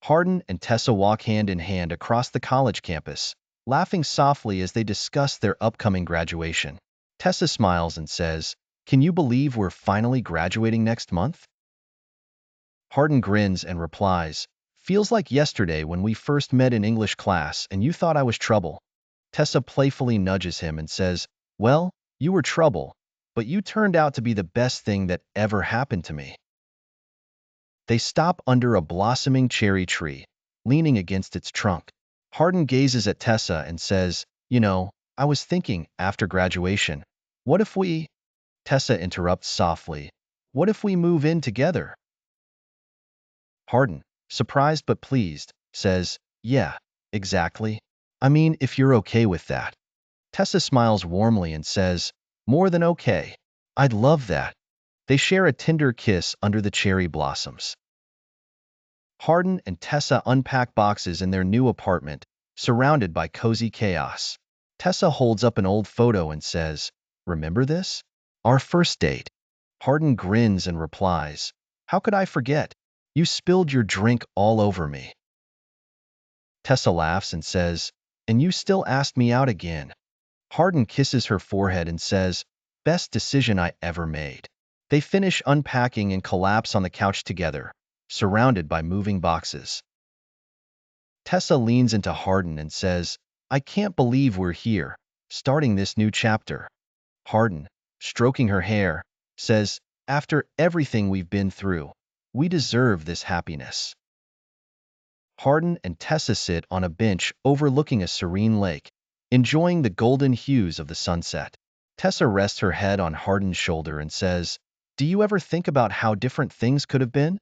Hardin and Tessa walk hand in hand across the college campus, laughing softly as they discuss their upcoming graduation. Tessa smiles and says, "Can you believe we're finally graduating next month?" Hardin grins and replies, "Feels like yesterday when we first met in English class and you thought I was trouble." Tessa playfully nudges him and says, "Well, you were trouble, but you turned out to be the best thing that ever happened to me." They stop under a blossoming cherry tree, leaning against its trunk. Hardin gazes at Tessa and says, "You know, I was thinking, after graduation, what if we—" Tessa interrupts softly, "What if we move in together?" Hardin, surprised but pleased, says, "Yeah, exactly. I mean, if you're okay with that." Tessa smiles warmly and says, "More than okay. I'd love that." They share a tender kiss under the cherry blossoms. Hardin and Tessa unpack boxes in their new apartment, surrounded by cozy chaos. Tessa holds up an old photo and says, "Remember this? Our first date." Hardin grins and replies, "How could I forget? You spilled your drink all over me." Tessa laughs and says, "And you still asked me out again." Hardin kisses her forehead and says, "Best decision I ever made." They finish unpacking and collapse on the couch together, surrounded by moving boxes. Tessa leans into Hardin and says, "I can't believe we're here, starting this new chapter." Hardin, stroking her hair, says, "After everything we've been through, we deserve this happiness." Hardin and Tessa sit on a bench overlooking a serene lake, enjoying the golden hues of the sunset. Tessa rests her head on Hardin's shoulder and says, "Do you ever think about how different things could have been?"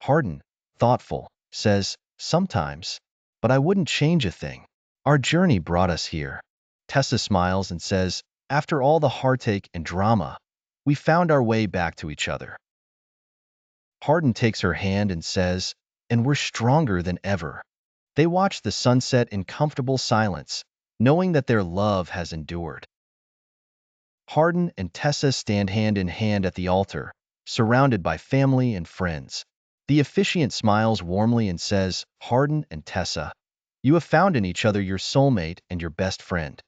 Hardin, thoughtful, says, "Sometimes, but I wouldn't change a thing. Our journey brought us here." Tessa smiles and says, "After all the heartache and drama, we found our way back to each other." Hardin takes her hand and says, "And we're stronger than ever." They watch the sunset in comfortable silence, knowing that their love has endured. Hardin and Tessa stand hand in hand at the altar, surrounded by family and friends. The officiant smiles warmly and says, "Hardin and Tessa, you have found in each other your soulmate and your best friend.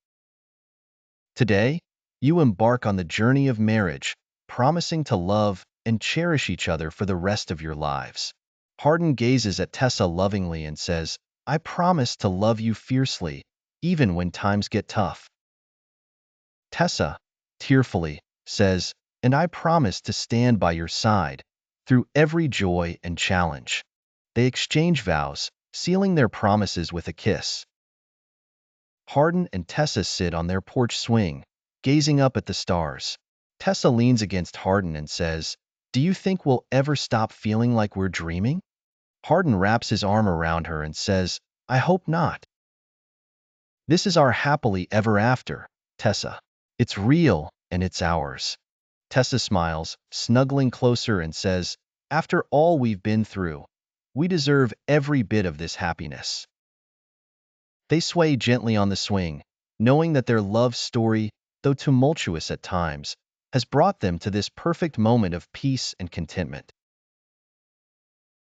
Today, you embark on the journey of marriage, promising to love and cherish each other for the rest of your lives." Hardin gazes at Tessa lovingly and says, "I promise to love you fiercely, even when times get tough." Tessa, tearfully, says, "And I promise to stand by your side through every joy and challenge." They exchange vows, sealing their promises with a kiss. Hardin and Tessa sit on their porch swing, gazing up at the stars. Tessa leans against Hardin and says, "Do you think we'll ever stop feeling like we're dreaming?" Hardin wraps his arm around her and says, "I hope not. This is our happily ever after, Tessa. It's real and it's ours." Tessa smiles, snuggling closer and says, "After all we've been through, we deserve every bit of this happiness." They sway gently on the swing, knowing that their love story, though tumultuous at times, has brought them to this perfect moment of peace and contentment.